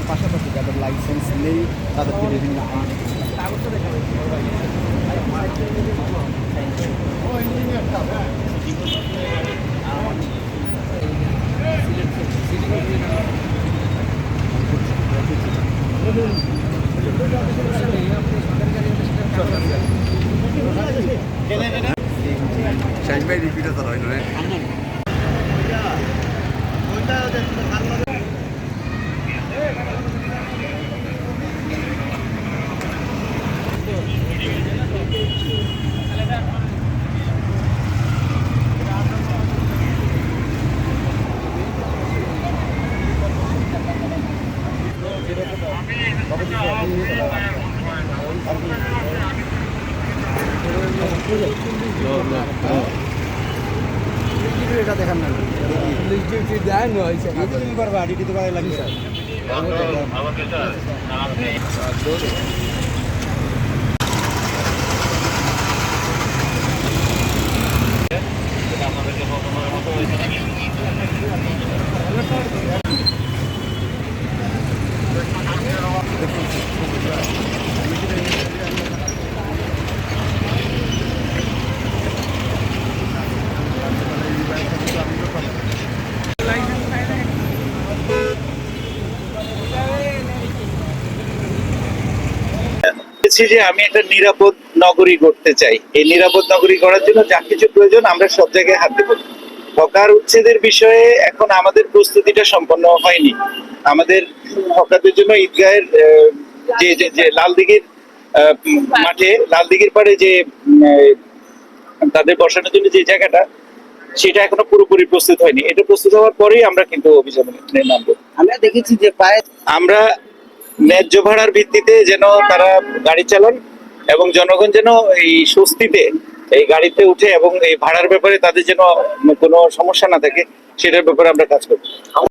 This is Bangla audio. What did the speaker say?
এটার পাশাপাশি যাদের লাইসেন্স নেই তাদেরকে বিভিন্ন শাহিন ভাই রিপিটে তো হয় না এটা দেখান না পারবা ডিটি তো লাগবে যে আমি একটা নিরাপদ নগরী গড়তে চাই। এই নিরাপদ নগরী গড়ার জন্য যা কিছু প্রয়োজন আমরা সব জায়গায় হাত দেব। হকার উচ্ছেদের বিষয়ে এখন আমাদের প্রস্তুতিটা সম্পন্ন হয়নি। আমাদের হকারদের জন্য ঈদগাহের যে যে লালদিঘির মাঠে লালদিঘির পাড়ে যে তাদের বসানোর জন্য যে জায়গাটা সেটা এখনো পুরোপুরি প্রস্তুত হয়নি। এটা প্রস্তুত হওয়ার পরেই আমরা কিন্তু অভিযানে নামবো। আমরা দেখেছি যে আমরা ন্যায্য ভাড়ার ভিত্তিতে যেন তারা গাড়ি চালান এবং জনগণ যেন এই স্বস্তিতে এই গাড়িতে উঠে এবং এই ভাড়ার ব্যাপারে তাদের যেন কোনো সমস্যা না থাকে সেটার ব্যাপারে আমরা কাজ করব।